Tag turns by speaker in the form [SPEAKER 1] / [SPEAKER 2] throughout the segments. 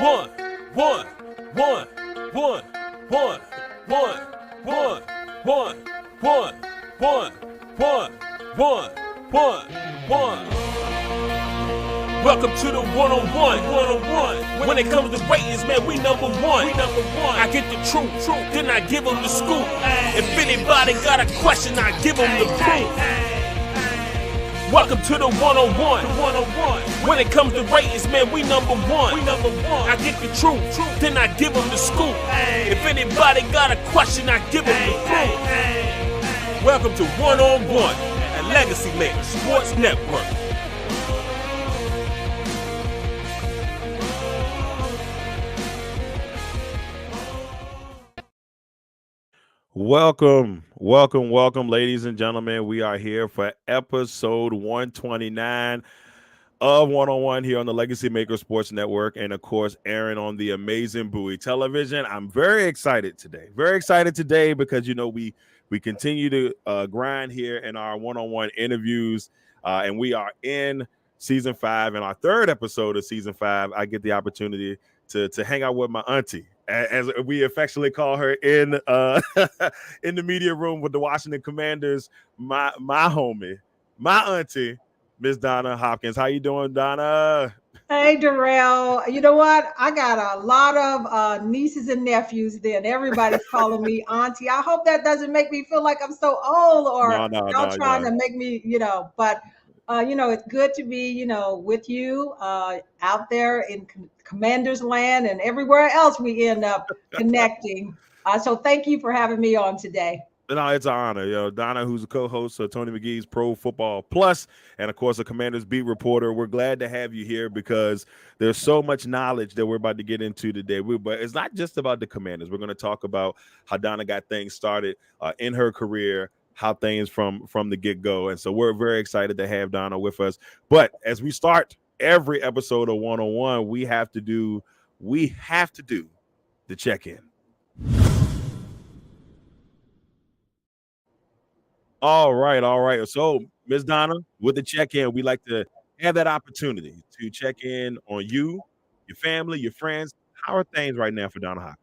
[SPEAKER 1] one, one, one, one, one, one, one, one, one, one, one, one, one, one. Welcome to the one-on-one. When it comes to ratings, man, we number one. I get the truth, then I give them the scoop. If anybody got a question, I give them the proof. Welcome to the one-on-one. When it comes to ratings, man, we number one. I get the truth, then I give them the scoop. If anybody got a question, I give them the proof. Welcome to one-on-one at Legacy Makers Sports Network.
[SPEAKER 2] Welcome, ladies and gentlemen. We are here for episode 129 of One-on-One here on the Legacy Maker Sports Network, and of course, airing on the amazing Bowie Television. I'm very excited today because we continue to grind here in our one-on-one interviews, and we are in season 5, and our third episode of season 5. I get the opportunity to hang out with my auntie, as we affectionately call her in in the media room with the Washington Commanders, my homie, my auntie, Miss Donna Hopkins. How you doing, Donna?
[SPEAKER 3] Hey, Darrell. You know what? I got a lot of nieces and nephews then. Everybody's calling me auntie. I hope that doesn't make me feel like I'm so old or y'all trying to make me, but it's good to be, with you out there in Commander's Land and everywhere else we end up connecting. So thank you for having me on today.
[SPEAKER 2] No, it's an honor. Donna, who's a co-host of Tony McGee's Pro Football Plus, and of course, a Commanders beat reporter. We're glad to have you here because there's so much knowledge that we're about to get into today. But it's not just about the Commanders. We're going to talk about how Donna got things started in her career, how things from the get-go. And so we're very excited to have Donna with us. But as we start every episode of One-on-One, we have to do the check-in. All right. So, Ms. Donna, with the check-in, we like to have that opportunity to check in on you, your family, your friends. How are things right now for Donna Hopkins?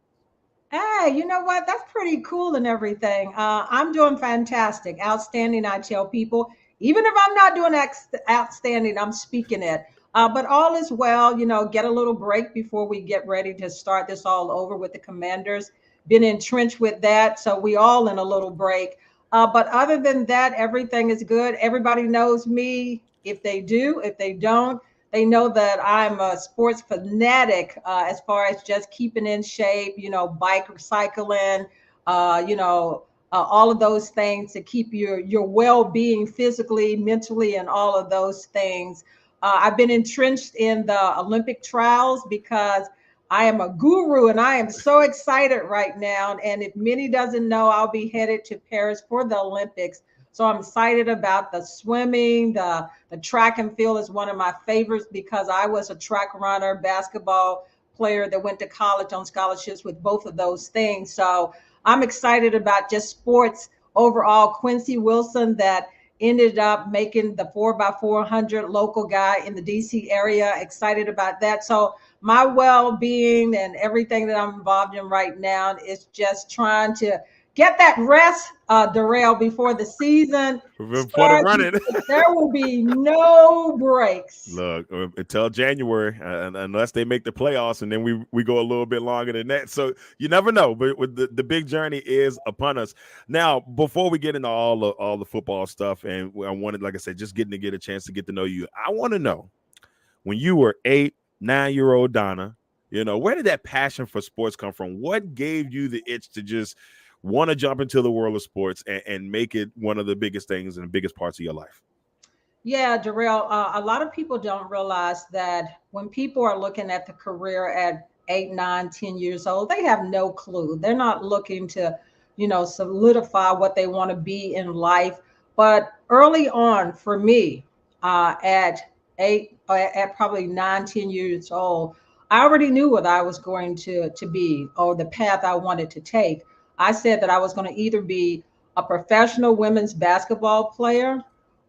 [SPEAKER 3] Hey, you know what? That's pretty cool and everything. I'm doing fantastic, outstanding. I tell people, even if I'm not doing outstanding, I'm speaking it. But all is well, get a little break before we get ready to start this all over with the Commanders. Been entrenched with that, so we all in a little break. But other than that, everything is good. Everybody knows me. If they do, if they don't, they know that I'm a sports fanatic as far as just keeping in shape, bike cycling, all of those things to keep your well-being physically, mentally, and all of those things. I've been entrenched in the Olympic trials because I am a guru and I am so excited right now. And if many doesn't know, I'll be headed to Paris for the Olympics. So I'm excited about the swimming, the track and field is one of my favorites because I was a track runner, basketball player that went to college on scholarships with both of those things. So I'm excited about just sports overall. Quincy Wilson that ended up making the 4x400 local guy in the DC area. Excited about that. So my well-being and everything that I'm involved in right now is just trying to get that rest, Darrell, before the season
[SPEAKER 2] running.
[SPEAKER 3] There will be no breaks.
[SPEAKER 2] Look, until January, unless they make the playoffs, and then we go a little bit longer than that. So you never know. But with the big journey is upon us. Now, before we get into all the football stuff, and I wanted, like I said, just getting to get a chance to get to know you. I want to know, when you were 9-year-old Donna, where did that passion for sports come from? What gave you the itch to just want to jump into the world of sports and make it one of the biggest things and the biggest parts of your life?
[SPEAKER 3] Yeah, Darrell, a lot of people don't realize that when people are looking at the career at 8, 9, 10 years old, they have no clue. They're not looking to, solidify what they want to be in life. But early on for me, at probably 9, 10 years old, I already knew what I was going to be or the path I wanted to take. I said that I was going to either be a professional women's basketball player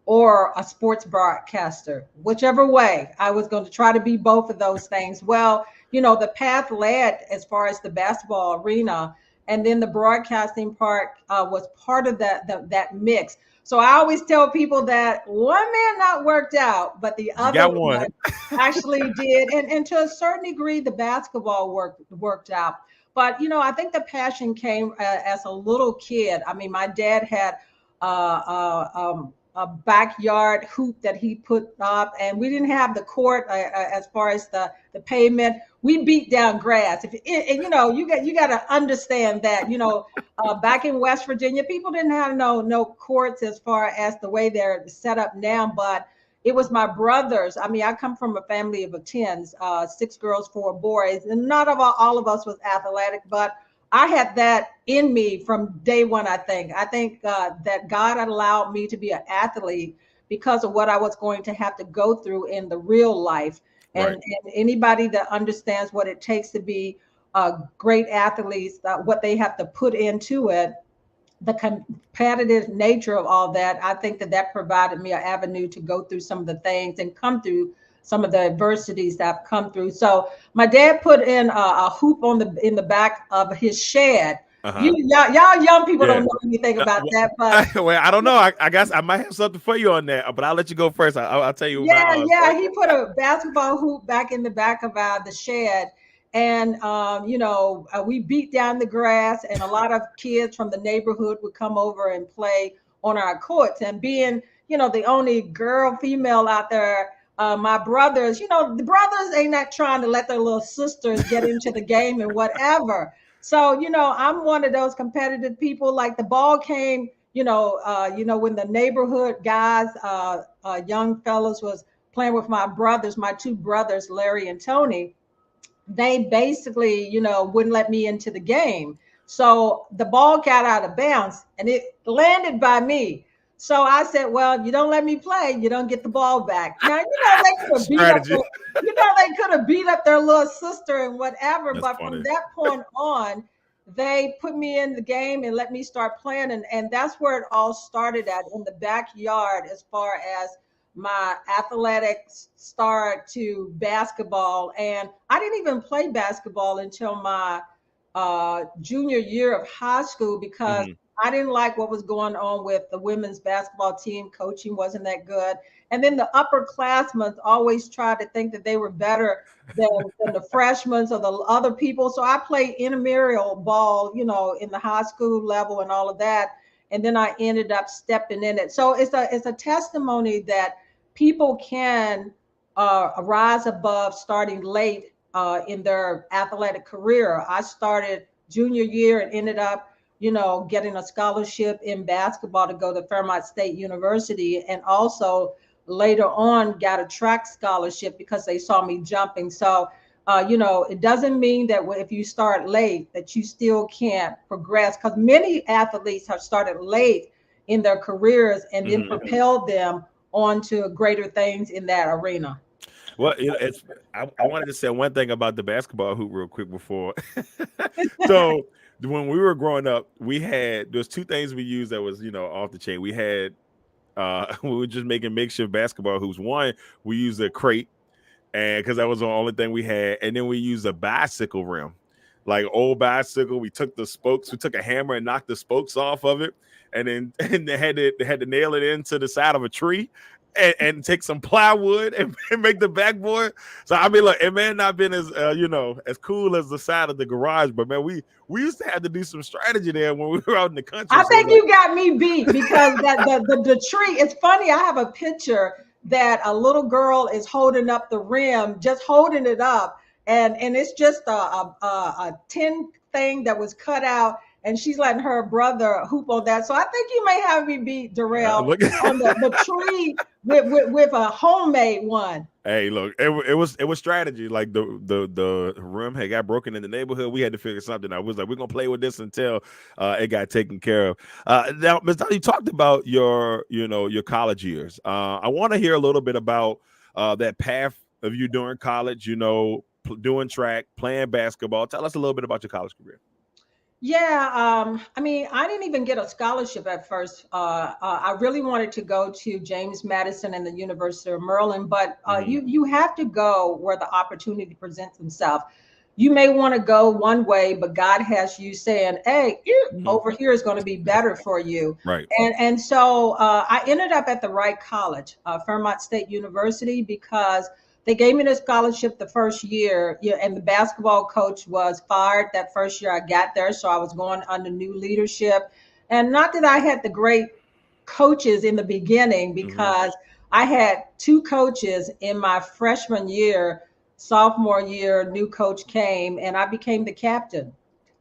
[SPEAKER 3] or a sports broadcaster, whichever way. I was going to try to be both of those things. Well, the path led as far as the basketball arena, and then the broadcasting part was part of that mix. So I always tell people that one man not worked out, but the
[SPEAKER 2] You
[SPEAKER 3] other
[SPEAKER 2] got one.
[SPEAKER 3] one actually did, and to a certain degree, the basketball worked out. But I think the passion came as a little kid. I mean, my dad had a backyard hoop that he put up, and we didn't have the court as far as the pavement. We beat down grass. And you got to understand that back in West Virginia, people didn't have no courts as far as the way they're set up now, but it was my brothers. I mean, I come from a family of 10s, 6 girls, 4 boys, and not all of us was athletic, but I had that in me from day one. I think that God allowed me to be an athlete because of what I was going to have to go through in the real life. And,
[SPEAKER 2] Right.
[SPEAKER 3] and anybody that understands what it takes to be great athletes, what they have to put into it, the competitive nature of all that, I think that provided me an avenue to go through some of the things and come through some of the adversities that I've come through. So my dad put in a hoop in the back of his shed.
[SPEAKER 2] Uh-huh.
[SPEAKER 3] Y'all young people
[SPEAKER 2] Yeah.
[SPEAKER 3] don't know anything about that, but
[SPEAKER 2] Well, I don't know. I guess I might have something for you on that, but I'll let you go first. I'll tell you
[SPEAKER 3] yeah,
[SPEAKER 2] about.
[SPEAKER 3] he put a basketball hoop back in the back of the shed. And, we beat down the grass, and a lot of kids from the neighborhood would come over and play on our courts. And being, the only female out there, my brothers, the brothers ain't not trying to let their little sisters get into the game and whatever. So, I'm one of those competitive people. Like the ball came, when the neighborhood guys, young fellas was playing with my 2 brothers, Larry and Tony, they basically, wouldn't let me into the game. So the ball got out of bounds and it landed by me. So I said, well, you don't let me play, you don't get the ball back. Now, they could have
[SPEAKER 2] Strategy.
[SPEAKER 3] beat up their little sister and whatever.
[SPEAKER 2] That's
[SPEAKER 3] But
[SPEAKER 2] funny.
[SPEAKER 3] from that point on, they put me in the game and let me start playing. And that's where it all started at, in the backyard, as far as my athletics start to basketball. And I didn't even play basketball until my junior year of high school, because I didn't like what was going on with the women's basketball team. Coaching wasn't that good. And then the upperclassmen always tried to think that they were better than the freshmen or the other people. So I played intramural ball, in the high school level and all of that. And then I ended up stepping in it. So it's a testimony that people can rise above starting late in their athletic career. I started junior year and ended up, getting a scholarship in basketball to go to Fairmont State University, and also later on got a track scholarship because they saw me jumping. So it doesn't mean that if you start late that you still can't progress, because many athletes have started late in their careers and then propelled them on to greater things in that arena.
[SPEAKER 2] Well, I wanted to say one thing about the basketball hoop real quick before. So when we were growing up, there's 2 things we used that was off the chain. We had we were just making makeshift basketball hoops. One, we used a crate, and because that was the only thing we had, and then we used a bicycle rim, like old bicycle. We took the spokes, we took a hammer and knocked the spokes off of it, and then they had to nail it into the side of a tree. And take some plywood and make the backboard. So I mean, look, it may not been as as cool as the side of the garage, but man, we used to have to do some strategy there when we were out in the country.
[SPEAKER 3] I think you got me beat, because the tree. It's funny. I have a picture that a little girl is holding up the rim, just holding it up, and it's just a tin thing that was cut out, and she's letting her brother hoop on that. So I think you may have me beat Darrell on the tree with a homemade one.
[SPEAKER 2] Hey, look, it was strategy. Like the rim had got broken in the neighborhood. We had to figure something out. I was like, we're gonna play with this until it got taken care of. Now, Ms. Donna, you talked about your college years. I want to hear a little bit about that path of you during college. Doing track, playing basketball. Tell us a little bit about your college career.
[SPEAKER 3] Yeah, I mean, I didn't even get a scholarship at first. I really wanted to go to James Madison and the University of Maryland, but
[SPEAKER 2] Hmm.
[SPEAKER 3] you have to go where the opportunity presents itself. You may want to go one way, but God has you saying, "Hey,
[SPEAKER 2] Hmm.
[SPEAKER 3] over here is going to be better for you."
[SPEAKER 2] Right.
[SPEAKER 3] And so I ended up at the right college, Fairmont State University, because they gave me the scholarship the first year, yeah, and the basketball coach was fired that first year I got there. So I was going under new leadership. And not that I had the great coaches in the beginning,
[SPEAKER 2] Hmm.
[SPEAKER 3] because I had two coaches in my freshman year, sophomore year, new coach came and I became the captain.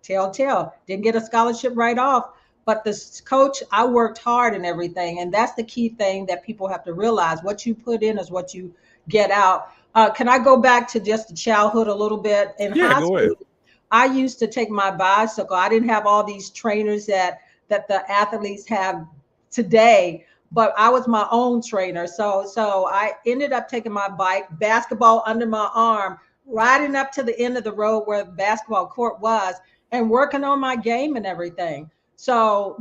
[SPEAKER 3] Tell. Didn't get a scholarship right off. But this coach, I worked hard and everything. And that's the key thing that people have to realize. What you put in is what you get out. Can I go back to just the childhood a little bit? In
[SPEAKER 2] Yeah,
[SPEAKER 3] high
[SPEAKER 2] go ahead.
[SPEAKER 3] school, I used to take my bicycle. I didn't have all these trainers that the athletes have today, but I was my own trainer. So I ended up taking my bike, basketball under my arm, riding up to the end of the road where the basketball court was, and working on my game and everything. So,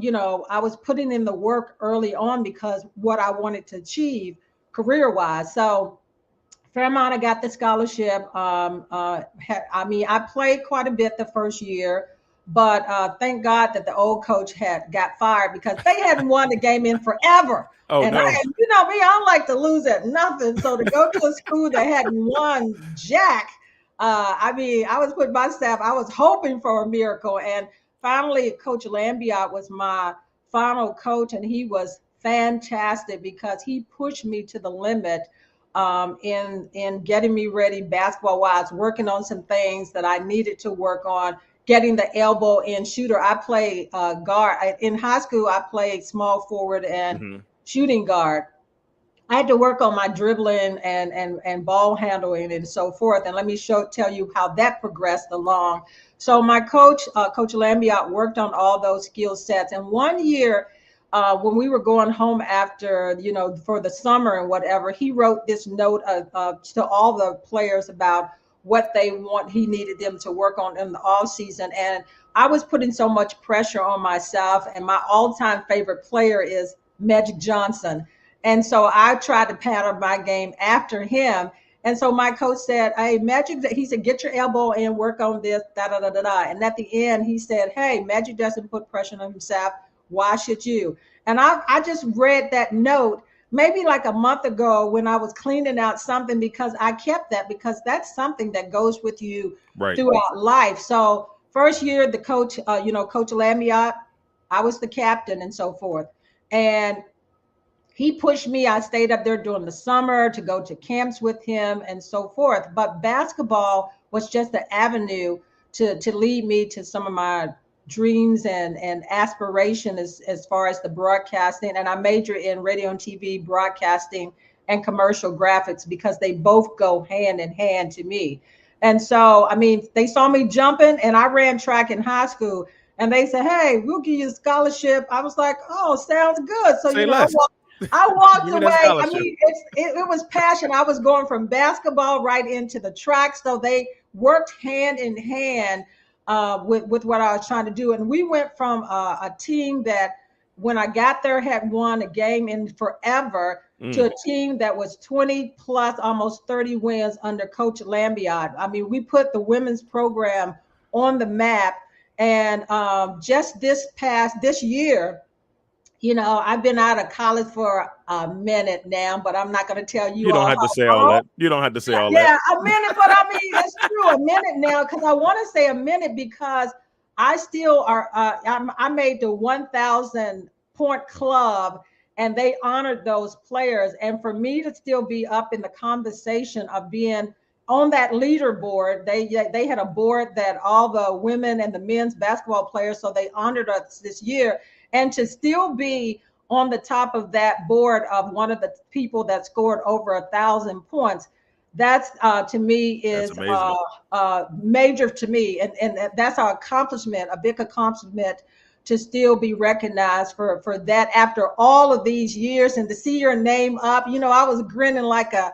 [SPEAKER 3] I was putting in the work early on because what I wanted to achieve career wise. So Fairmont, I got the scholarship. I mean, I played quite a bit the first year, but thank God that the old coach had got fired because they hadn't won the game in forever.
[SPEAKER 2] Oh
[SPEAKER 3] And
[SPEAKER 2] no.
[SPEAKER 3] me, I don't like to lose at nothing. So to go to a school that hadn't won jack, I mean, I was putting myself, I was hoping for a miracle. And finally, Coach Lambiot was my final coach, and he was fantastic because he pushed me to the limit in getting me ready basketball wise, working on some things that I needed to work on, getting the elbow in shooter. I played guard. In high school, I played small forward and
[SPEAKER 2] Hmm.
[SPEAKER 3] shooting guard. I had to work on my dribbling and ball handling and so forth. And let me tell you how that progressed along. So my coach, Coach Lambiot, worked on all those skill sets. And one year, when we were going home after, for the summer and whatever, he wrote this note to all the players about what they want. He needed them to work on in the off season. And I was putting so much pressure on myself. And my all-time favorite player is Magic Johnson. And so I tried to pattern my game after him. And so my coach said, "Hey, Magic," he said, "get your elbow in, work on this, da da da da da." And at the end, he said, "Hey, Magic doesn't put pressure on himself. Why should you?" And I just read that note maybe like a month ago when I was cleaning out something, because I kept that, because that's something that goes with you
[SPEAKER 2] Right.
[SPEAKER 3] throughout life. So first year, the coach, Coach Lamiot, I was the captain and so forth. And he pushed me. I stayed up there during the summer to go to camps with him and so forth. But basketball was just the avenue to lead me to some of my dreams and aspiration as far as the broadcasting. And I major in radio and TV broadcasting and commercial graphics because they both go hand in hand to me. And so, I mean, they saw me jumping, and I ran track in high school, and they said, "Hey, we'll give you a scholarship." I was like, "Oh, sounds good." So,
[SPEAKER 2] Say less.
[SPEAKER 3] I walked
[SPEAKER 2] Give me that
[SPEAKER 3] away. I
[SPEAKER 2] scholarship.
[SPEAKER 3] mean, it was passion. I was going from basketball right into the track. So they worked hand in hand with what I was trying to do. And we went from a team that, when I got there, had won a game in forever to a team that was 20 plus, almost 30 wins under Coach Lambiot. I mean, we put the women's program on the map. And just this year, I've been out of college for a minute now, but I'm not going to tell
[SPEAKER 2] You
[SPEAKER 3] you
[SPEAKER 2] don't
[SPEAKER 3] all
[SPEAKER 2] have to
[SPEAKER 3] how
[SPEAKER 2] say all
[SPEAKER 3] long.
[SPEAKER 2] that. You don't have to say all that.
[SPEAKER 3] Yeah, a minute, but I mean, it's true, a minute now, because I want to say a minute because I still are, I made the 1,000 point club, and they honored those players. And for me to still be up in the conversation of being on that leaderboard, they had a board that all the women and the men's basketball players, so they honored us this year. And to still be on the top of that board of one of the people that scored over 1,000 points, that's to me
[SPEAKER 2] That's
[SPEAKER 3] is
[SPEAKER 2] amazing.
[SPEAKER 3] major to me, and that's our accomplishment, a big accomplishment, to still be recognized for that after all of these years, and to see your name up. I was grinning like a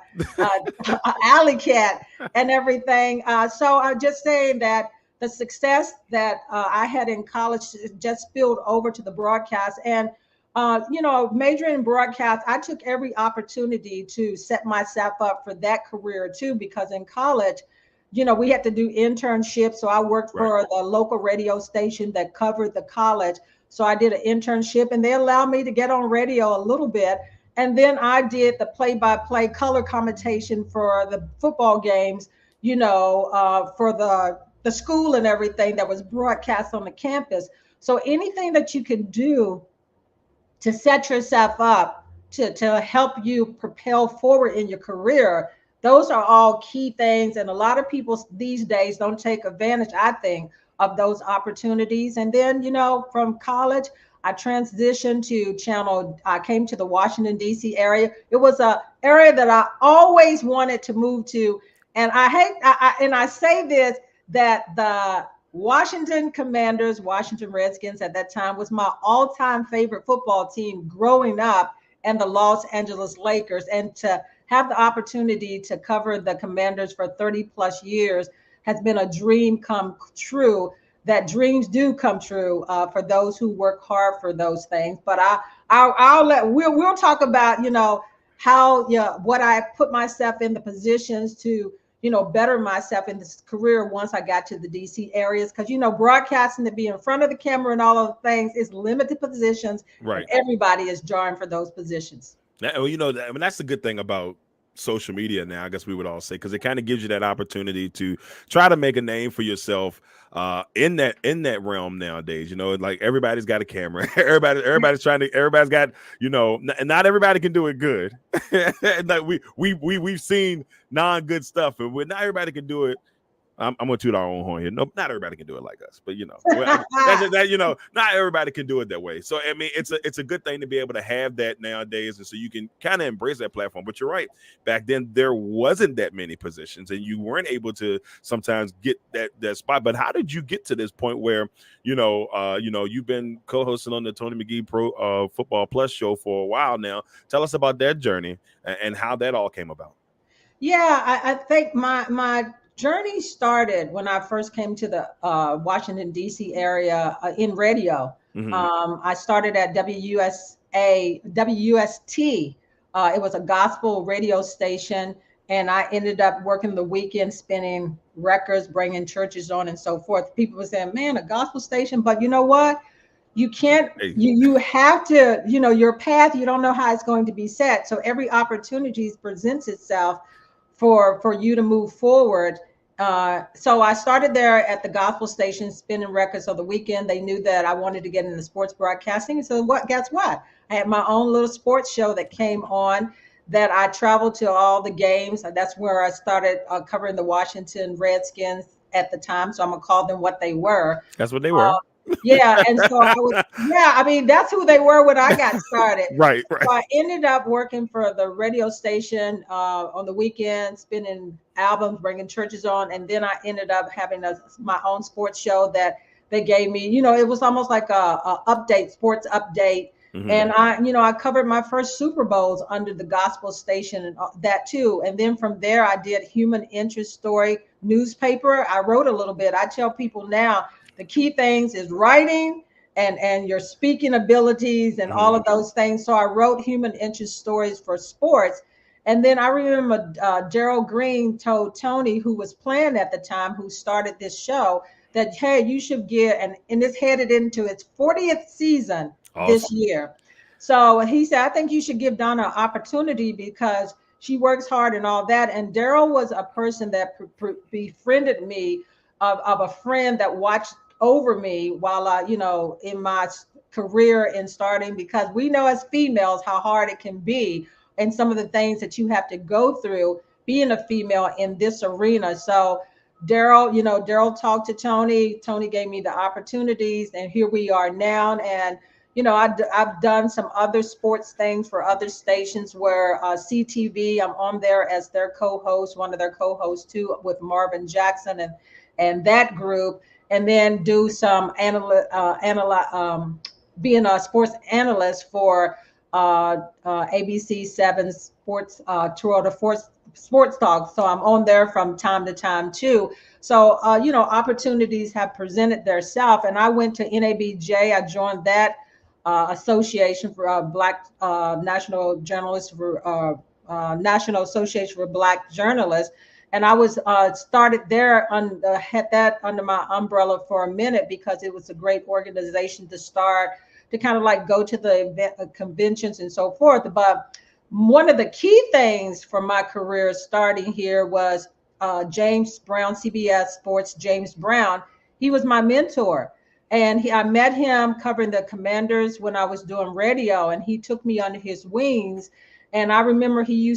[SPEAKER 3] alley cat and everything. So I'm just saying that the success that I had in college just spilled over to the broadcast. And majoring in broadcast, I took every opportunity to set myself up for that career too, because in college, we had to do internships. So I worked for the local radio station that covered the college. So I did an internship, and they allowed me to get on radio a little bit. And then I did the play-by-play color commentation for the football games, for the school and everything that was broadcast on the campus. So anything that you can do to set yourself up to help you propel forward in your career, those are all key things. And a lot of people these days don't take advantage, I think, of those opportunities. And then, from college, I transitioned to I came to the Washington, D.C. area. It was an area that I always wanted to move to. And I say this, that the Washington Commanders, Washington Redskins at that time was my all-time favorite football team growing up, and the Los Angeles Lakers. And to have the opportunity to cover the Commanders for 30 plus years has been a dream come true. That dreams do come true for those who work hard for those things. But we'll talk about, how, what I put myself in the positions to, better myself in this career once I got to the DC areas. Because, broadcasting, to be in front of the camera and all of the things is limited positions.
[SPEAKER 2] Right.
[SPEAKER 3] And everybody is jarring for those positions.
[SPEAKER 2] That's the good thing about social media now, I guess we would all say, because it kind of gives you that opportunity to try to make a name for yourself in that realm nowadays. Like everybody's got a camera. everybody's got, and not everybody can do it good. Like we've seen non-good stuff, and not everybody can do it. I'm gonna toot our own horn here. No, not everybody can do it like us, but not everybody can do it that way. So I mean, it's a good thing to be able to have that nowadays, and so you can kind of embrace that platform. But you're right, back then there wasn't that many positions, and you weren't able to sometimes get that spot. But how did you get to this point where you've been co-hosting on the Tony McGee Pro Football Plus show for a while now? Tell us about that journey and how that all came about.
[SPEAKER 3] Yeah, I think my journey started when I first came to the Washington, D.C. area in radio. Mm-hmm. I started at WUST. It was a gospel radio station, and I ended up working the weekend, spinning records, bringing churches on and so forth. People were saying, man, a gospel station, but you know what? You can't, you have to, your path, you don't know how it's going to be set. So every opportunity presents itself for you to move forward. So I started there at the gospel station, spinning records on the weekend. They knew that I wanted to get into sports broadcasting. So guess what? I had my own little sports show that came on, that I traveled to all the games. That's where I started covering the Washington Redskins at the time. So I'm gonna call them what they were.
[SPEAKER 2] That's what they were.
[SPEAKER 3] Yeah, and so that's who they were when I got started.
[SPEAKER 2] Right.
[SPEAKER 3] So I ended up working for the radio station on the weekend, spinning albums, bringing churches on, and then I ended up having my own sports show that they gave me. It was almost like a sports update. Mm-hmm. And I covered my first Super Bowls under the gospel station and that too. And then from there, I did human interest story newspaper. I wrote a little bit. I tell people now, the key things is writing and your speaking abilities and all of those things. So I wrote human interest stories for sports. And then I remember Darrell Green told Tony, who was playing at the time, who started this show, that, hey, you should get, and it's headed into its 40th season this year. So he said, I think you should give Donna an opportunity because she works hard and all that. And Darrell was a person that befriended me of a friend that watched over me while I, in my career in starting, because we know as females how hard it can be and some of the things that you have to go through being a female in this arena. So Darrell talked to Tony. Tony gave me the opportunities, and here we are now. And I've done some other sports things for other stations where CTV, I'm on there as their co-host, one of their co-hosts too, with Marvin Jackson and that group, and then do some being a sports analyst for ABC 7 Sports Tour de sports talk. So I'm on there from time to time too. So, opportunities have presented themselves. And I went to NABJ. I joined that association for Black National Journalists for National Association for Black Journalists. And I was started there had that under my umbrella for a minute because it was a great organization to start, to kind of like go to the event, conventions and so forth. But one of the key things for my career starting here was James Brown, CBS Sports, James Brown. He was my mentor. And I met him covering the Commanders when I was doing radio, and he took me under his wings. And I remember he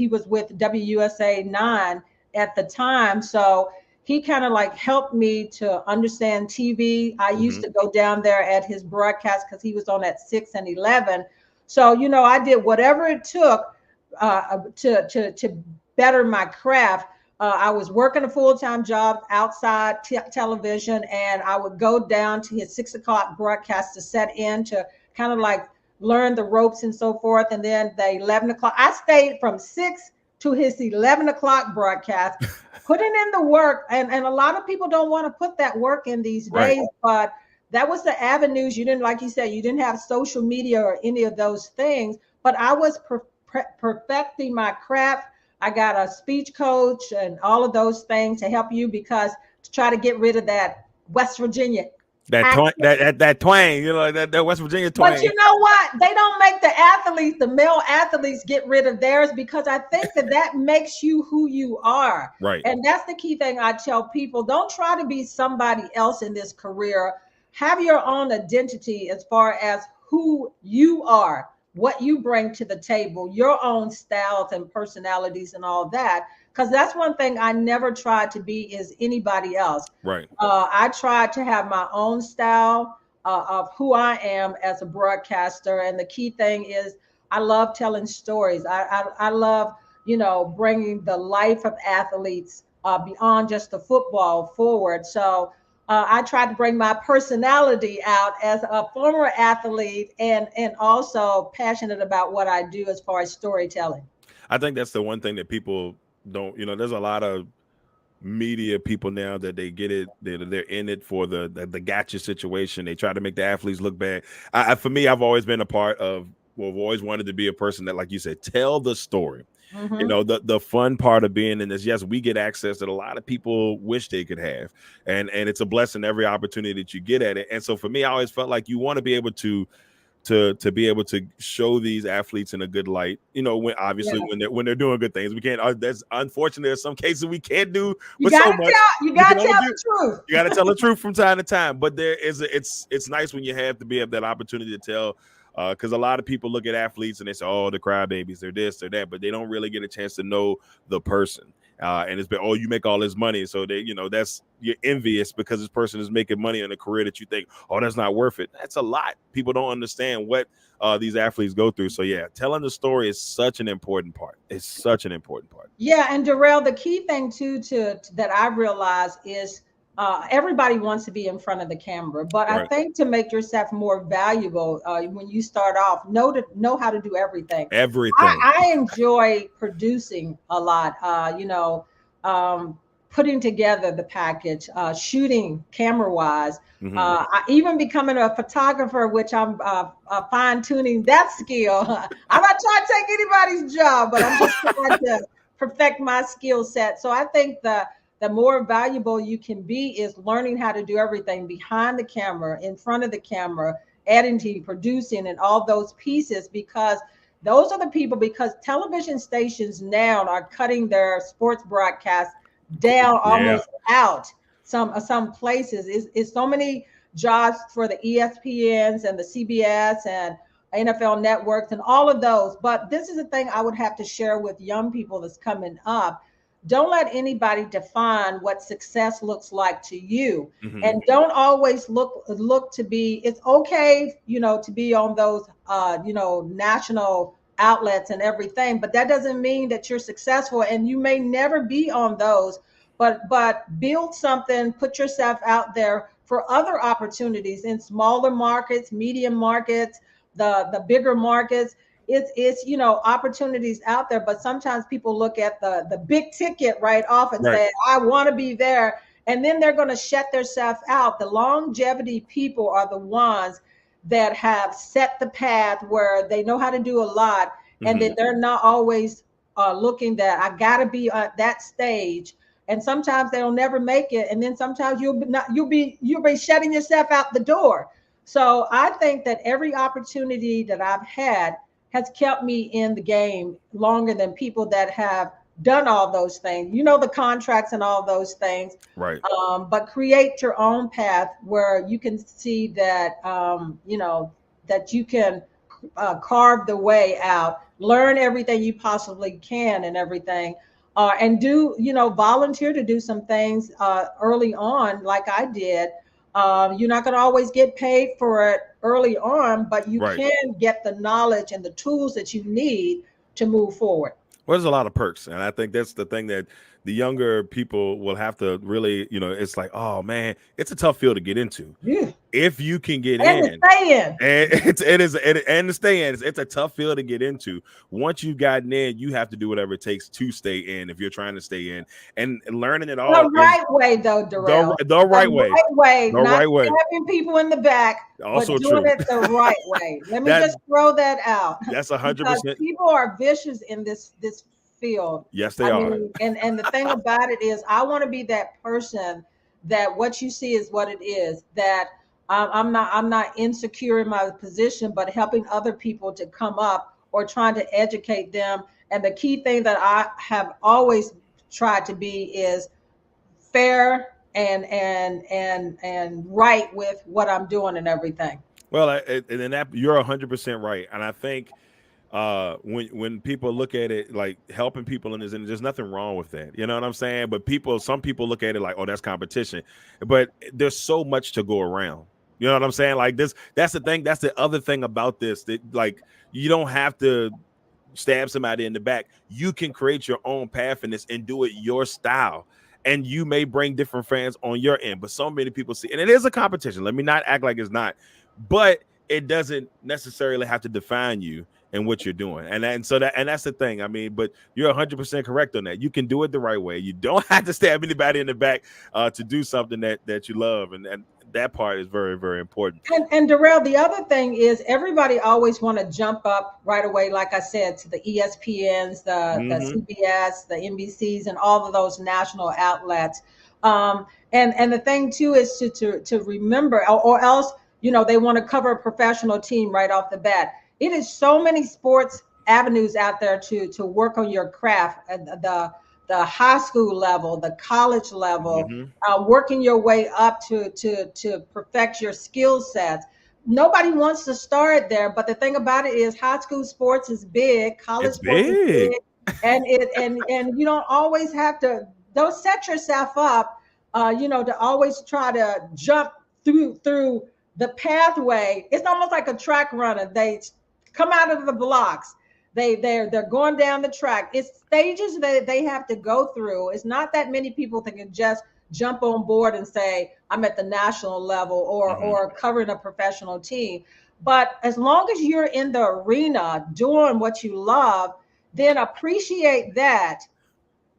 [SPEAKER 3] was with WUSA 9 at the time. So he kind of like helped me to understand TV. I used to go down there at his broadcast because he was on at 6 and 11. So, I did whatever it took to better my craft. I was working a full-time job outside television, and I would go down to his 6 o'clock broadcast to set in to kind of like learn the ropes and so forth. And then the 11 o'clock, I stayed from 6 to his 11 o'clock broadcast, putting in the work. And a lot of people don't want to put that work in these days, but that was the avenues. You didn't, like you said, you didn't have social media or any of those things, but I was perfecting my craft. I got a speech coach and all of those things to help you to try to get rid of that West Virginia.
[SPEAKER 2] That twang, that West Virginia twang.
[SPEAKER 3] But you know what? They don't make the male athletes get rid of theirs, because I think that makes you who you are.
[SPEAKER 2] Right.
[SPEAKER 3] And that's the key thing I tell people. Don't try to be somebody else in this career. Have your own identity as far as who you are, what you bring to the table, your own styles and personalities and all that. Because that's one thing I never tried to be is anybody else.
[SPEAKER 2] Right.
[SPEAKER 3] I tried to have my own style of who I am as a broadcaster. And the key thing is I love telling stories. I love, bringing the life of athletes beyond just the football forward. So I tried to bring my personality out as a former athlete and also passionate about what I do as far as storytelling.
[SPEAKER 2] I think that's the one thing that people don't, there's a lot of media people now that they get it, they're in it for the gotcha situation. They try to make the athletes look bad. For me, I've always been a part of, I've always wanted to be a person that, like you said, tell the story. Mm-hmm. The fun part of being in this, yes, we get access that a lot of people wish they could have. And it's a blessing every opportunity that you get at it. And so for me, I always felt like you want to be able to be able to show these athletes in a good light, when obviously when they're doing good things. We can't, that's unfortunate. There's some cases we can't do, but
[SPEAKER 3] you gotta tell the truth.
[SPEAKER 2] You gotta tell the truth from time to time. But it's nice when you have that opportunity to tell, because a lot of people look at athletes and they say, oh, the crybabies, they're this, they're that, but they don't really get a chance to know the person. And it's been, oh, you make all this money, so they, you're envious because this person is making money in a career that you think, oh, that's not worth it. That's a lot. People don't understand what these athletes go through. So yeah, telling the story is such an important part. It's such an important part.
[SPEAKER 3] Yeah, and Darrell, the key thing too that I realized is everybody wants to be in front of the camera, but right. I think to make yourself more valuable when you start off, know how to do everything. I enjoy producing a lot, putting together the package, shooting camera wise, even becoming a photographer, which I'm fine tuning that skill. I'm not trying to take anybody's job, but I'm just trying to perfect my skill set. So I think the more valuable you can be is learning how to do everything behind the camera, in front of the camera, editing, producing, and all those pieces, because those are the people, because television stations now are cutting their sports broadcasts down almost out. Some places is so many jobs for the ESPNs and the CBS and NFL networks and all of those. But this is the thing I would have to share with young people that's coming up. Don't let anybody define what success looks like to you. Mm-hmm. And don't always look to be, it's okay, to be on those, national outlets and everything, but that doesn't mean that you're successful, and you may never be on those, but build something, put yourself out there for other opportunities in smaller markets, medium markets, the bigger markets. it's opportunities out there, but sometimes people look at the big ticket right off and say, I want to be there, and then they're going to shut themselves out. The longevity people are the ones that have set the path where they know how to do a lot, and that they're not always looking that I got to be at that stage. And sometimes they'll never make it, and then sometimes you'll be shutting yourself out the door. So I think that every opportunity that I've had has kept me in the game longer than people that have done all those things, the contracts and all those things.
[SPEAKER 2] Right.
[SPEAKER 3] But create your own path where you can see that, that you can carve the way out, learn everything you possibly can and everything. And do, volunteer to do some things early on, like I did. You're not going to always get paid for it early on, but you can get the knowledge and the tools that you need to move forward.
[SPEAKER 2] Well, there's a lot of perks, and I think that's the thing that the younger people will have to really, it's like, oh man, it's a tough field to get into.
[SPEAKER 3] Yeah.
[SPEAKER 2] If you can get
[SPEAKER 3] and
[SPEAKER 2] in,
[SPEAKER 3] to stay in,
[SPEAKER 2] and to stay in, it's a tough field to get into. Once you've gotten in, you have to do whatever it takes to stay in. If you're trying to stay in, and learning it all
[SPEAKER 3] the right way, though, Darrell.
[SPEAKER 2] The right way,
[SPEAKER 3] not stabbing people in the back,
[SPEAKER 2] also
[SPEAKER 3] but doing
[SPEAKER 2] true.
[SPEAKER 3] it the right way. Let me just throw that out.
[SPEAKER 2] That's 100%.
[SPEAKER 3] People are vicious in this field.
[SPEAKER 2] Yes, they are.
[SPEAKER 3] And the thing about it is, I want to be that person that what you see is what it is. That I'm not insecure in my position, but helping other people to come up or trying to educate them. And the key thing that I have always tried to be is fair and right with what I'm doing and everything.
[SPEAKER 2] Well, and that you're 100% right, and I think when people look at it like helping people in this, and there's nothing wrong with that, you know what I'm saying? But some people look at it like, oh, that's competition, but there's so much to go around. You know what I'm saying? Like that's the thing. That's the other thing about this, that like you don't have to stab somebody in the back. You can create your own path in this and do it your style. And you may bring different fans on your end, but so many people see, and it is a competition. Let me not act like it's not, but it doesn't necessarily have to define you and what you're doing. And that's the thing. I mean, but you're 100% correct on that. You can do it the right way. You don't have to stab anybody in the back to do something that you love. And that part is very, very important.
[SPEAKER 3] And Darrell, the other thing is everybody always want to jump up right away, like I said, to the ESPNs, the CBS, the NBCs, and all of those national outlets. And the thing too is to remember, or else, they want to cover a professional team right off the bat. It is so many sports avenues out there to work on your craft, the high school level, the college level, working your way up to perfect your skill sets. Nobody wants to start there, but the thing about it is high school sports is big, college sports is big, and you don't always have to. Don't set yourself up, to always try to jump through the pathway. It's almost like a track runner. They come out of the blocks. They're going down the track. It's stages that they have to go through. It's not that many people that can just jump on board and say, I'm at the national level or covering a professional team. But as long as you're in the arena doing what you love, then appreciate that.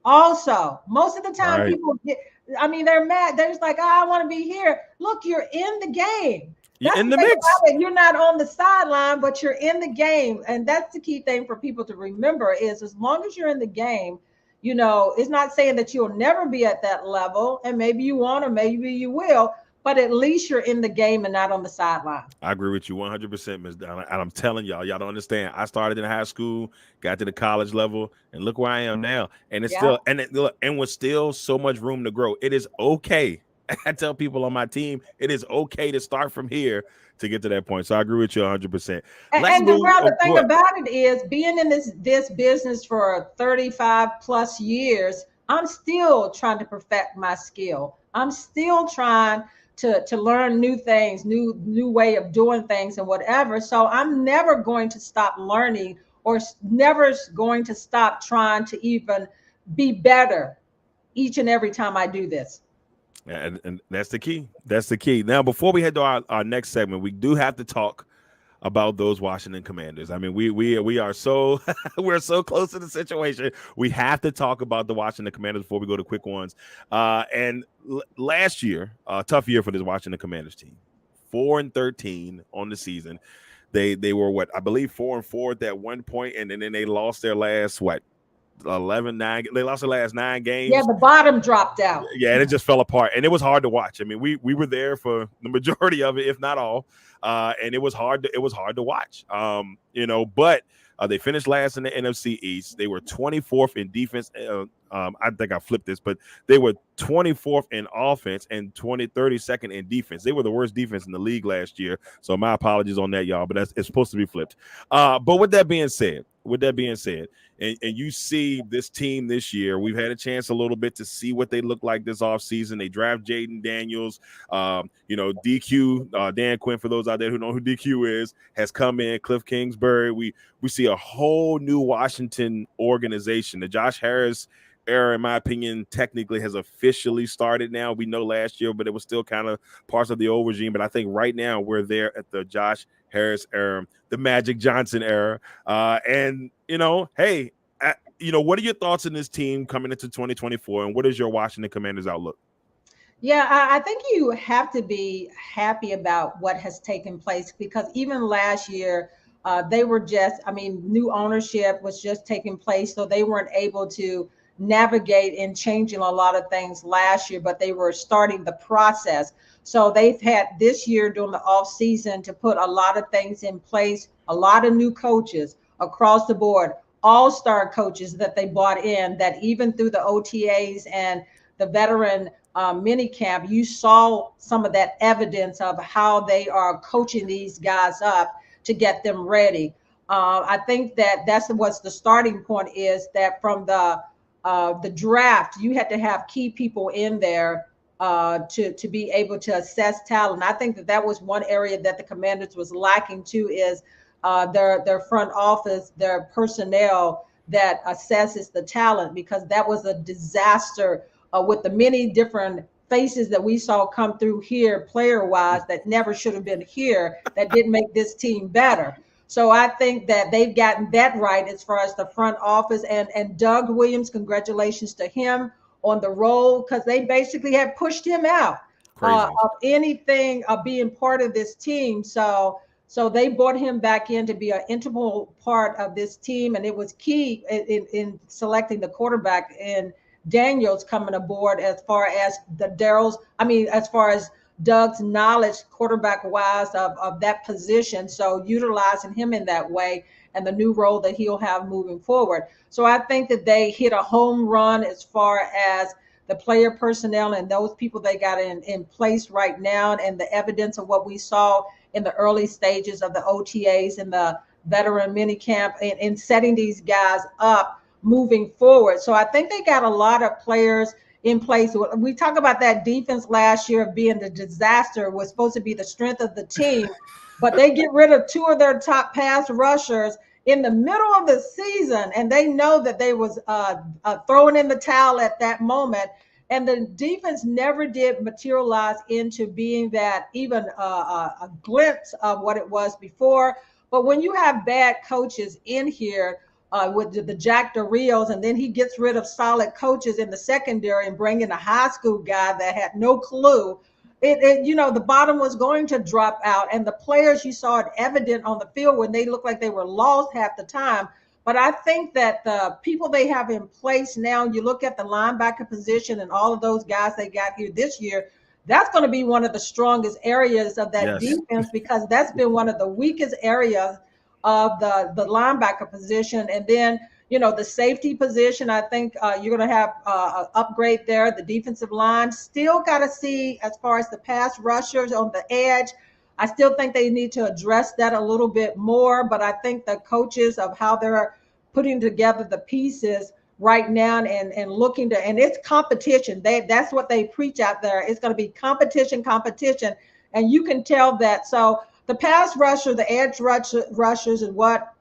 [SPEAKER 3] Also, most of the time people they're mad. They're just like, I want to be here. Look, you're in the game.
[SPEAKER 2] You're in the mix.
[SPEAKER 3] You're not on the sideline, but you're in the game. And that's the key thing for people to remember is as long as you're in the game, it's not saying that you'll never be at that level. And maybe you won't, or maybe you will, but at least you're in the game and not on the sideline.
[SPEAKER 2] I agree with you 100%, Ms. Donna. And I'm telling y'all don't understand. I started in high school, got to the college level, and look where I am now. And it's still, and with still so much room to grow. It is okay. I tell people on my team, it is okay to start from here to get to that point. So I agree with you 100%.
[SPEAKER 3] And the thing about it is being in this business for 35 plus years, I'm still trying to perfect my skill. I'm still trying to learn new things, new way of doing things and whatever. So I'm never going to stop learning or never going to stop trying to even be better each and every time I do this.
[SPEAKER 2] And that's the key. That's the key. Now, before we head to our next segment, we do have to talk about those Washington Commanders. I mean, we are so we're so close to the situation. We have to talk about the Washington Commanders before we go to quick ones. Last year, tough year for this Washington Commanders team. 4-13 on the season. They were what I believe 4-4 at that one point, and then they lost their last 9. They lost the last 9 games.
[SPEAKER 3] Yeah, the bottom dropped out.
[SPEAKER 2] Yeah, and it just fell apart, and it was hard to watch. I mean, we were there for the majority of it, if not all, and it was hard to watch. But they finished last in the NFC East. They were 24th in defense. I think I flipped this, but they were 24th in offense and 32nd in defense. They were the worst defense in the league last year. So my apologies on that, y'all, but it's supposed to be flipped. But with that being said, and you see this team this year, we've had a chance a little bit to see what they look like this offseason. They draft Jaden Daniels, DQ, Dan Quinn, for those out there who know who DQ is, has come in, Cliff Kingsbury. We see a whole new Washington organization. The Josh Harris era, in my opinion, technically has officially started now. We know last year, but it was still kind of parts of the old regime. But I think right now we're there at the Josh Harris era, the Magic Johnson era. What are your thoughts on this team coming into 2024, and what is your Washington Commanders outlook?
[SPEAKER 3] Yeah, I think you have to be happy about what has taken place, because even last year, they were new ownership was just taking place. So they weren't able to navigate in changing a lot of things last year, but they were starting the process. So they've had this year during the off season to put a lot of things in place, a lot of new coaches across the board, all-star coaches that they brought in, that even through the OTAs and the veteran mini camp, you saw some of that evidence of how they are coaching these guys up to get them ready. I think that's what's the starting point is, that from the draft, you had to have key people in there to be able to assess talent. I think that was one area that the Commanders was lacking too, is their front office, their personnel that assesses the talent, because that was a disaster with the many different faces that we saw come through here player-wise that never should have been here, that didn't make this team better. So I think that they've gotten that right as far as the front office, and Doug Williams, congratulations to him on the role, because they basically had pushed him out of anything of being part of this team. So they brought him back in to be an integral part of this team, and it was key in selecting the quarterback in Daniels coming aboard, as far as as far as Doug's knowledge quarterback-wise of that position. So utilizing him in that way, and the new role that he'll have moving forward. So I think that they hit a home run as far as the player personnel and those people they got in place right now, and the evidence of what we saw in the early stages of the OTAs and the veteran minicamp in setting these guys up moving forward. So I think they got a lot of players in place. We talk about that defense last year of being the disaster, was supposed to be the strength of the team, but they get rid of 2 of their top pass rushers in the middle of the season, and they know that they was throwing in the towel at that moment. And the defense never did materialize into being that, even a glimpse of what it was before. But when you have bad coaches in here, with the Jack Darrells, and then he gets rid of solid coaches in the secondary and bring in a high school guy that had no clue, the bottom was going to drop out. And the players, you saw it evident on the field when they looked like they were lost half the time. But I think that the people they have in place now, you look at the linebacker position and all of those guys they got here this year, that's going to be one of the strongest areas of that defense, because that's been one of the weakest areas of the linebacker position. And then, the safety position, I think you're going to have an upgrade there. The defensive line, still got to see as far as the pass rushers on the edge. I still think they need to address that a little bit more, but I think the coaches of how they're putting together the pieces right now and looking to, and it's competition. That's what they preach out there. It's going to be competition. And you can tell that. So the pass rusher, the edge rushers is what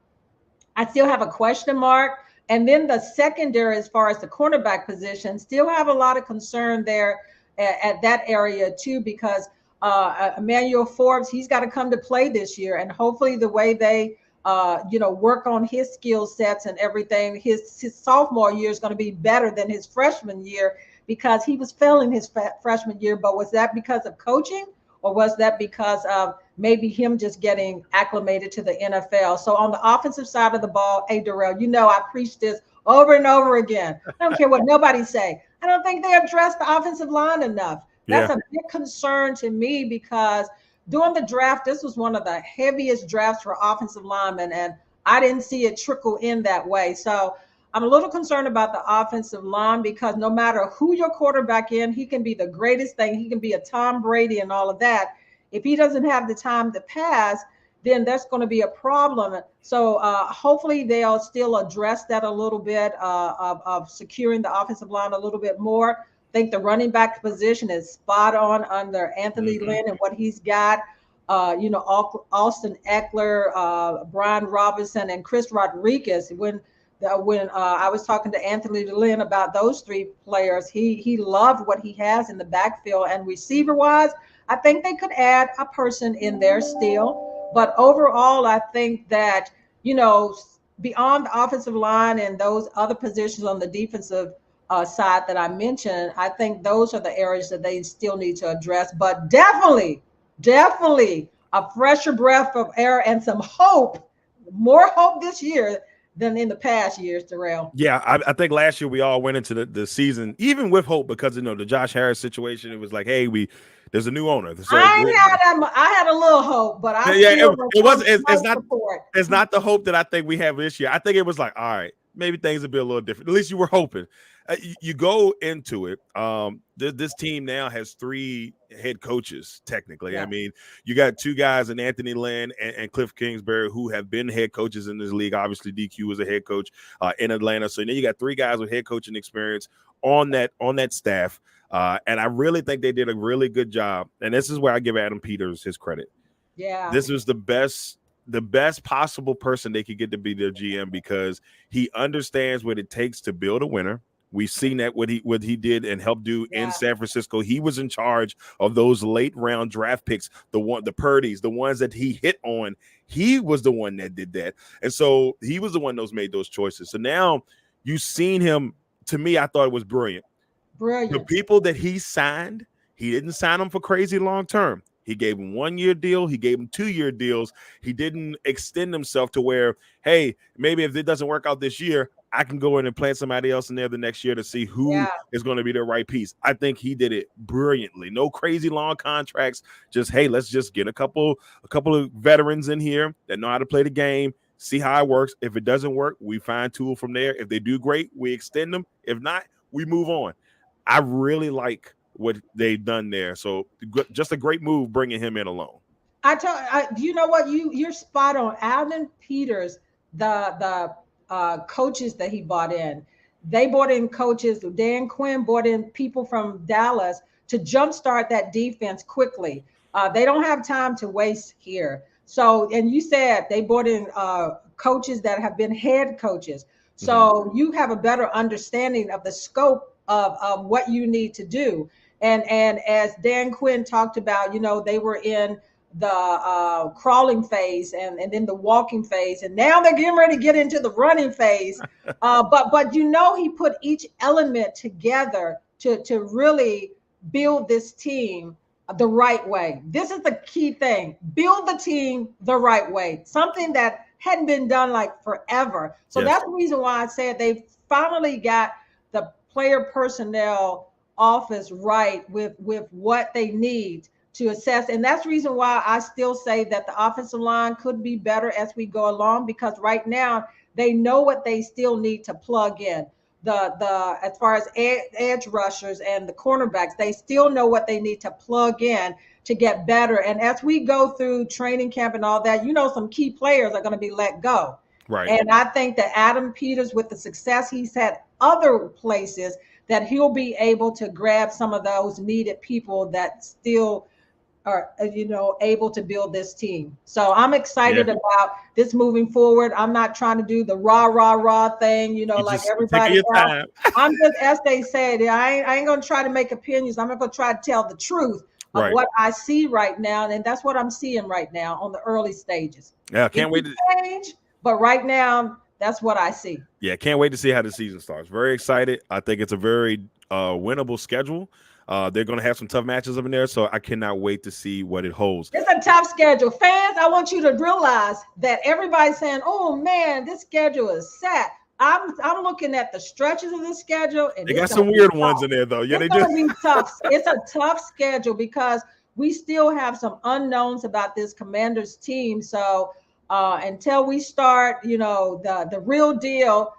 [SPEAKER 3] I still have a question mark. And then the secondary, as far as the cornerback position, still have a lot of concern there at that area too, because Emmanuel Forbes, he's got to come to play this year, and hopefully the way they work on his skill sets and everything, his sophomore year is going to be better than his freshman year, because he was failing his freshman year. But was that because of coaching, or was that because of maybe him just getting acclimated to the NFL? So on the offensive side of the ball, hey, Darrell, I preach this over and over again. I don't care what nobody say. I don't think they address the offensive line enough. That's a big concern to me, because during the draft, this was one of the heaviest drafts for offensive linemen, and I didn't see it trickle in that way. So I'm a little concerned about the offensive line, because no matter who your quarterback is, he can be the greatest thing. He can be a Tom Brady and all of that. If he doesn't have the time to pass, then that's going to be a problem. So hopefully they'll still address that a little bit, of securing the offensive line a little bit more. I think the running back position is spot on under Anthony Lynn and what he's got. Austin Eckler, Brian Robinson, and Chris Rodriguez. When I was talking to Anthony Lynn about those three players, he loved what he has in the backfield. And receiver-wise, I think they could add a person in there still. But overall, I think that, beyond the offensive line and those other positions on the defensive side that I mentioned, I think those are the areas that they still need to address. But definitely a fresher breath of air and some hope, more hope this year than in the past years, Darrell.
[SPEAKER 2] Yeah, I think last year we all went into the season even with hope, because the Josh Harris situation. It was like, hey, there's a new owner. So
[SPEAKER 3] I had a little hope, but it
[SPEAKER 2] wasn't. It's not the hope that I think we have this year. I think it was like, all right, maybe things will be a little different. At least you were hoping. You go into it. This team now has 3 head coaches, technically. Yeah. I mean, you got 2 guys in Anthony Lynn and Cliff Kingsbury, who have been head coaches in this league. Obviously, DQ was a head coach in Atlanta. So then you got 3 guys with head coaching experience on that staff. And I really think they did a really good job. And this is where I give Adam Peters his credit.
[SPEAKER 3] Yeah.
[SPEAKER 2] This was the best possible person they could get to be their GM, because he understands what it takes to build a winner. We've seen that what he did and helped do in San Francisco. He was in charge of those late round draft picks, the Purdy's, the ones that he hit on. He was the one that did that. And so he was the one that made those choices. So now you've seen him. To me, I thought it was brilliant. The people that he signed, he didn't sign them for crazy long term. He gave him 1-year deal. He gave him 2-year deals. He didn't extend himself to where, hey, maybe if it doesn't work out this year, I can go in and plant somebody else in there the next year to see who is going to be the right piece. I think he did it brilliantly. No crazy long contracts. Just, hey, let's just get a couple of veterans in here that know how to play the game, see how it works. If it doesn't work, we find tool from there. If they do great, we extend them. If not, we move on. I really like what they've done there. So just a great move bringing him in alone.
[SPEAKER 3] You know what? You're spot on. Adam Peters, the coaches that he brought in, they brought in coaches. Dan Quinn brought in people from Dallas to jumpstart that defense quickly. They don't have time to waste here. So, and you said they brought in coaches that have been head coaches. So you have a better understanding of the scope of what you need to do. And as Dan Quinn talked about, they were in the crawling phase and then the walking phase, and now they're getting ready to get into the running phase. But he put each element together to really build this team the right way. This is the key thing: build the team the right way. Something that hadn't been done like forever. So that's the reason why I said they finally got the player personnel office right with what they need to assess. And that's the reason why I still say that the offensive line could be better as we go along, because right now they know what they still need to plug in. The as far as edge rushers and the cornerbacks, they still know what they need to plug in to get better. And as we go through training camp and all that, some key players are going to be let go.
[SPEAKER 2] Right.
[SPEAKER 3] And I think that Adam Peters, with the success he's had other places, that he'll be able to grab some of those needed people that still are, able to build this team. So I'm excited about this moving forward. I'm not trying to do the rah thing, like everybody else. I'm just, as they said, I ain't going to try to make opinions. I'm not going to try to tell the truth. of
[SPEAKER 2] Right.
[SPEAKER 3] what I see right now, and that's what I'm seeing right now on the early stages.
[SPEAKER 2] Yeah,
[SPEAKER 3] It
[SPEAKER 2] can't wait
[SPEAKER 3] can
[SPEAKER 2] to
[SPEAKER 3] change, but right now, that's what I see.
[SPEAKER 2] Yeah, can't wait to see how the season starts. Very excited. I think it's a very winnable schedule. They're going to have some tough matches up in there, so I cannot wait to see what it holds.
[SPEAKER 3] It's a tough schedule. Fans, I want you to realize that everybody's saying, "Oh man, this schedule is set." I'm looking at the stretches of the schedule, and
[SPEAKER 2] They
[SPEAKER 3] it's
[SPEAKER 2] got
[SPEAKER 3] gonna
[SPEAKER 2] some
[SPEAKER 3] be
[SPEAKER 2] weird
[SPEAKER 3] tough.
[SPEAKER 2] ones in there, though. Yeah,
[SPEAKER 3] It's
[SPEAKER 2] they do.
[SPEAKER 3] gonna be tough. It's a tough schedule because we still have some unknowns about this Commanders team. So until we start, the real deal,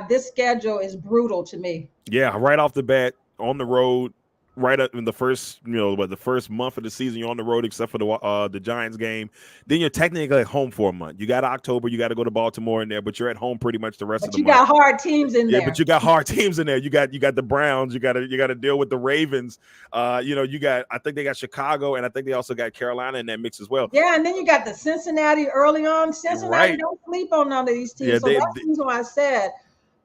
[SPEAKER 3] this schedule is brutal to me.
[SPEAKER 2] Yeah, right off the bat, on the road, right up in the first, the first month of the season, you're on the road, except for the Giants game. Then you're technically at home for a month. You got October, you got to go to Baltimore in there, but you're at home pretty much the rest of
[SPEAKER 3] But
[SPEAKER 2] the
[SPEAKER 3] you
[SPEAKER 2] month.
[SPEAKER 3] got hard teams in
[SPEAKER 2] Yeah,
[SPEAKER 3] there.
[SPEAKER 2] but you got hard teams in there. You got the Browns. You got to deal with the Ravens. You got, I think they got Chicago, and I think they also got Carolina in that mix as well.
[SPEAKER 3] Yeah, and then you got the Cincinnati early on. Cincinnati
[SPEAKER 2] Right.
[SPEAKER 3] don't sleep on none of these teams.
[SPEAKER 2] Yeah,
[SPEAKER 3] So that's the reason why I said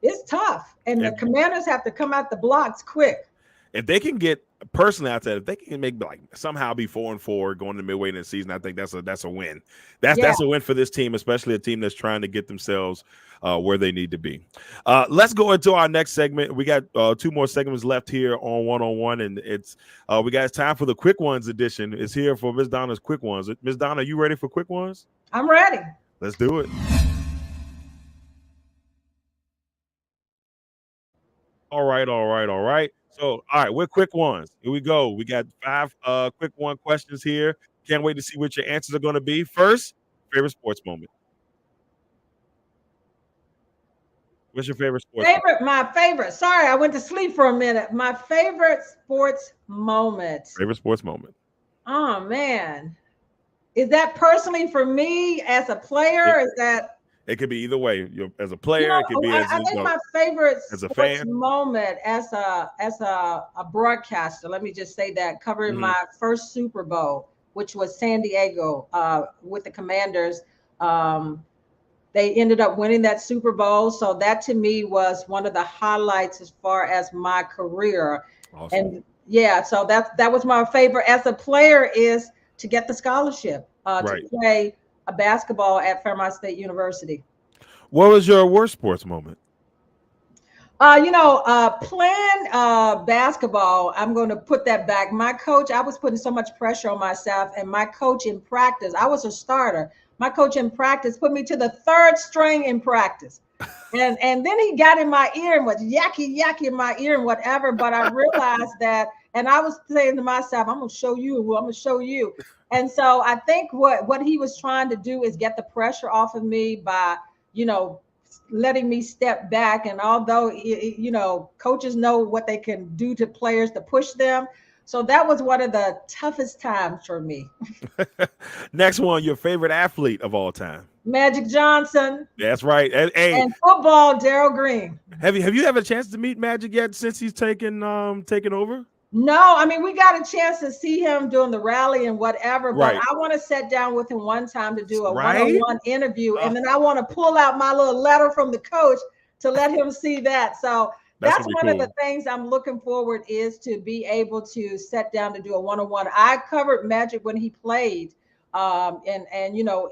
[SPEAKER 3] it's tough. And the Commanders have to come out the blocks quick.
[SPEAKER 2] If they can get, personally, I said, if they can make somehow be 4-4 going to midway in the season, I think that's a win. That's a win for this team, especially a team that's trying to get themselves where they need to be. Let's go into our next segment. We got 2 more segments left here on one-on-one, and it's we got time for the quick ones edition. It's here for Miss Donna's quick ones. Miss Donna, you ready for quick ones?
[SPEAKER 3] I'm ready.
[SPEAKER 2] Let's do it. All right. So, all right, we're quick ones. Here we go. We got 5 quick one questions here. Can't wait to see what your answers are going to be. First, favorite sports moment. What's your favorite sports moment?
[SPEAKER 3] My favorite. Sorry, I went to sleep for a minute. My favorite sports moment.
[SPEAKER 2] Favorite sports moment.
[SPEAKER 3] Oh man. Is that personally for me as a player? Is that
[SPEAKER 2] it could be either way. As a player, it could be as
[SPEAKER 3] I think my favorite
[SPEAKER 2] as a
[SPEAKER 3] sports
[SPEAKER 2] fan
[SPEAKER 3] moment as a broadcaster. Let me just say that covering my first Super Bowl, which was San Diego with the Commanders. They ended up winning that Super Bowl, so that to me was one of the highlights as far as my career.
[SPEAKER 2] Awesome.
[SPEAKER 3] And yeah, so that was my favorite as a player, is to get the scholarship to play a basketball at Fairmont State University.
[SPEAKER 2] What was your worst sports moment?
[SPEAKER 3] Playing basketball, I'm going to put that back. My coach, I was putting so much pressure on myself, and my coach in practice, I was a starter. My coach in practice put me to the 3rd string in practice. And then he got in my ear and was yucky in my ear and whatever. But I realized that, and I was saying to myself, I'm going to show you. I'm going to show you. And so I think what he was trying to do is get the pressure off of me by, letting me step back. And although, coaches know what they can do to players to push them. So that was one of the toughest times for me.
[SPEAKER 2] Next one, your favorite athlete of all time.
[SPEAKER 3] Magic Johnson.
[SPEAKER 2] That's right.
[SPEAKER 3] And football, Darrell Green.
[SPEAKER 2] Have you had a chance to meet Magic yet since he's taken over?
[SPEAKER 3] No, I mean, we got a chance to see him doing the rally and whatever, but I want to sit down with him one time to do a one-on-one interview. And then I want to pull out my little letter from the coach to let him see that. So that's one of the things I'm looking forward is to be able to sit down to do a one-on-one. I covered Magic when he played and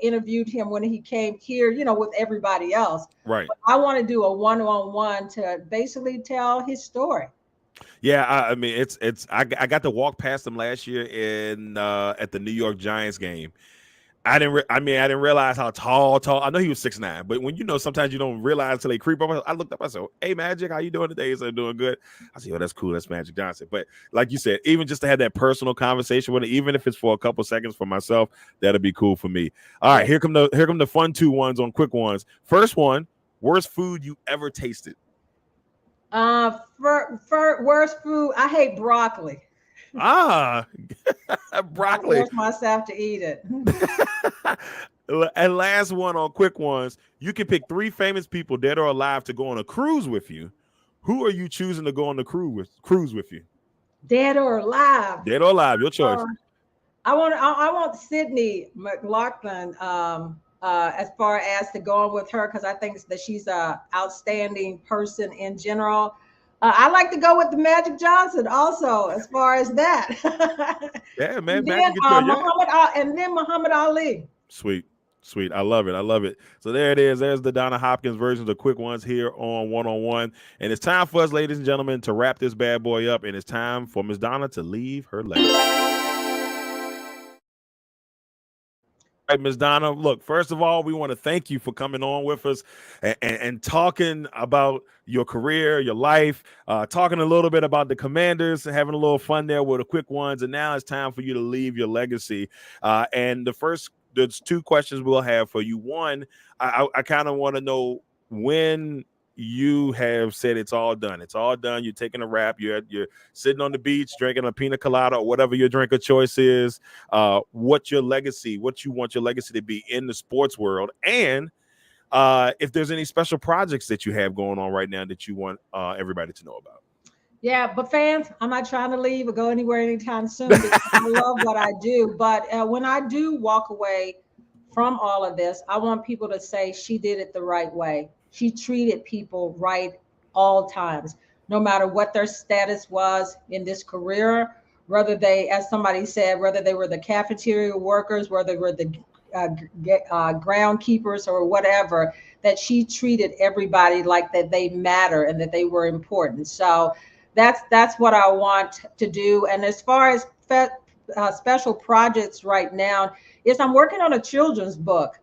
[SPEAKER 3] interviewed him when he came here, with everybody else.
[SPEAKER 2] Right.
[SPEAKER 3] But I want to do a one-on-one to basically tell his story.
[SPEAKER 2] Yeah, I mean, I got to walk past him last year at the New York Giants game. I didn't realize how tall. I know he was 6'9", but when sometimes you don't realize until they creep up. I looked up. I said, "Hey, Magic, how you doing today?" He said, "Doing good." I said, "Oh, that's cool. That's Magic Johnson." But like you said, even just to have that personal conversation with him, even if it's for a couple seconds for myself, that'll be cool for me. All right, here come the fun 2 ones on quick ones. First one: worst food you ever tasted.
[SPEAKER 3] For worst food, I hate broccoli.
[SPEAKER 2] Broccoli.
[SPEAKER 3] I force myself to eat it.
[SPEAKER 2] And last one on quick ones: you can pick 3 famous people, dead or alive, to go on a cruise with you. Who are you choosing to go on the cruise with you?
[SPEAKER 3] Dead or alive?
[SPEAKER 2] Dead or alive, your choice.
[SPEAKER 3] I want Sydney McLaughlin as far as to go on with her, because I think that she's a outstanding person in general. I like to go with the Magic Johnson also, as far as that.
[SPEAKER 2] Yeah, man.
[SPEAKER 3] And then
[SPEAKER 2] Magic is good.
[SPEAKER 3] Muhammad Ali.
[SPEAKER 2] Sweet. Sweet. I love it. I love it. So there it is. There's the Donna Hopkins version, the quick ones here on One-on-One. And it's time for us, ladies and gentlemen, to wrap this bad boy up. And it's time for Miss Donna to leave her legacy. All right, Ms. Donna, look, first of all, we want to thank you for coming on with us and talking about your career, your life, talking a little bit about the Commanders, having a little fun there with the quick ones. And now it's time for you to leave your legacy. And there's two questions we'll have for you. One, I kind of want to know when you have said it's all done. It's all done. You're taking a wrap. You're sitting on the beach drinking a pina colada or whatever your drink of choice is. What you want your legacy to be in the sports world, and if there's any special projects that you have going on right now that you want everybody to know about.
[SPEAKER 3] Yeah, but fans, I'm not trying to leave or go anywhere anytime soon because I love what I do. But when I do walk away from all of this, I want people to say she did it the right way. She treated people right all times, no matter what their status was in this career, whether they, as somebody said, whether they were the cafeteria workers, whether they were the groundkeepers or whatever, that she treated everybody like that they matter and that they were important. So that's what I want to do. And as far as special projects right now, is I'm working on a children's book.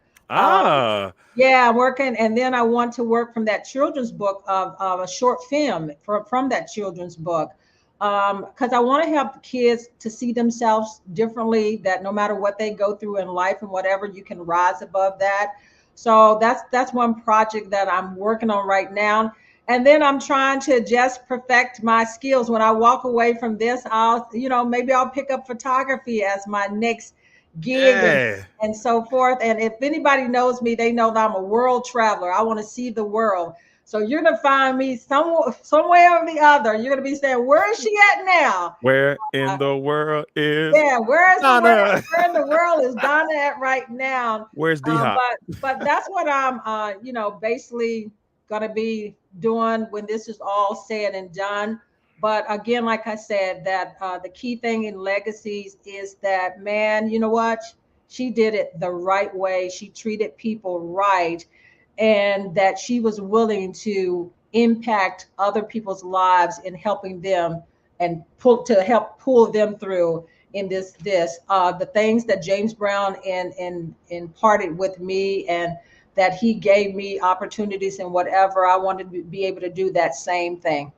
[SPEAKER 3] Yeah, I'm working, and then I want to work from that children's book of a short film from that children's book, because I want to help kids to see themselves differently, that no matter what they go through in life and whatever, you can rise above that. So that's one project that I'm working on right now. And then I'm trying to just perfect my skills. When I walk away from this, maybe I'll pick up photography as my next gig and so forth. And if anybody knows me, they know that I'm a world traveler. I want to see the world. So you're going to find me somewhere or the other. You're going to be saying, where is she at now?
[SPEAKER 2] Where in the world is
[SPEAKER 3] where
[SPEAKER 2] Donna?
[SPEAKER 3] Where in the world is Donna at right now?
[SPEAKER 2] Where's D-Hop?
[SPEAKER 3] But that's what I'm, basically going to be doing when this is all said and done. But again, like I said, that the key thing in legacies is that, man, you know what? She did it the right way. She treated people right, and that she was willing to impact other people's lives in helping them and help pull them through in this. The things that James Brown imparted with me, and that he gave me opportunities and whatever, I wanted to be able to do that same thing.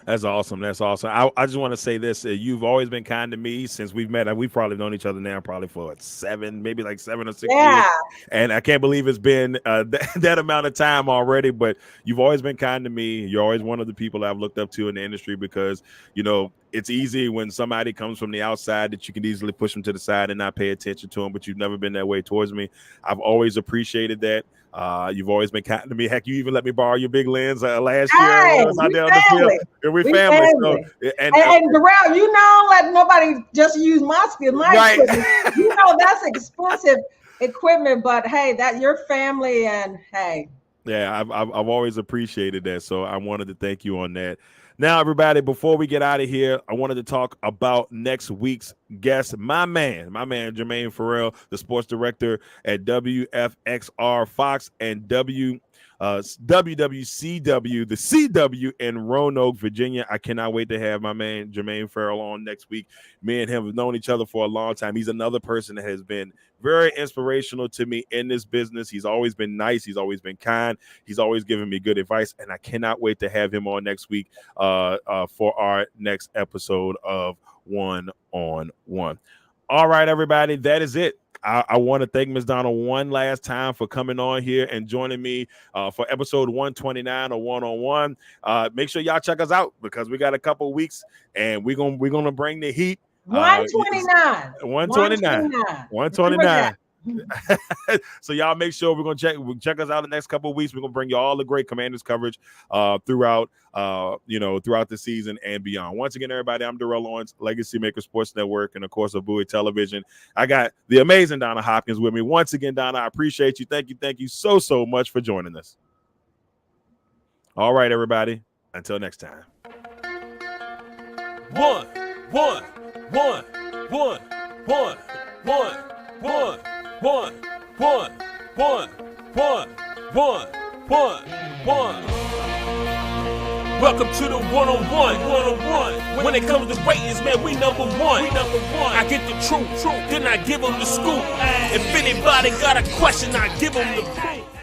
[SPEAKER 2] That's awesome. That's awesome. I just want to say this. You've always been kind to me since we've met. We've probably known each other now probably for 7 or 6 years. And I can't believe it's been that amount of time already. But you've always been kind to me. You're always one of the people I've looked up to in the industry because, it's easy when somebody comes from the outside that you can easily push them to the side and not pay attention to them. But you've never been that way towards me. I've always appreciated that. You've always been kind to me. Heck, you even let me borrow your big lens last year. I was out there on the field. And we family. So, and
[SPEAKER 3] Darrell, don't let nobody just use my skill.
[SPEAKER 2] Right.
[SPEAKER 3] That's expensive equipment, but hey, that your family, and hey.
[SPEAKER 2] Yeah, I've always appreciated that. So I wanted to thank you on that. Now, everybody, before we get out of here, I wanted to talk about next week's guest, my man, Jermaine Farrell, the sports director at WFXR Fox and WWCW, the CW in Roanoke, Virginia. I cannot wait to have my man Jermaine Farrell on next week. Me and him have known each other for a long time. He's another person that has been very inspirational to me in this business. He's always been nice. He's always been kind. He's always given me good advice, and I cannot wait to have him on next week for our next episode of One-on-One. All right, everybody, that is it. I want to thank Ms. Donna one last time for coming on here and joining me for episode 129 of One-on-One. Make sure y'all check us out because we got a couple weeks and we're gonna bring the heat.
[SPEAKER 3] 129.
[SPEAKER 2] 129. So y'all make sure we're gonna check us out the next couple of weeks. We're gonna bring you all the great Commanders coverage throughout the season and beyond. Once again, everybody, I'm Darrell Owens, Legacy Maker Sports Network, and of course of Bowie Television. I got the amazing Donna Hopkins with me. Once again, Donna, I appreciate you. Thank you so much for joining us. All right, everybody. Until next time.
[SPEAKER 1] one, one, one, one, one, one, one, one, one, one, one, one, one, one. Welcome to the one-on-one. When it comes to ratings, man, we number one. I get the truth, then I give them the scoop. If anybody got a question, I give them the proof.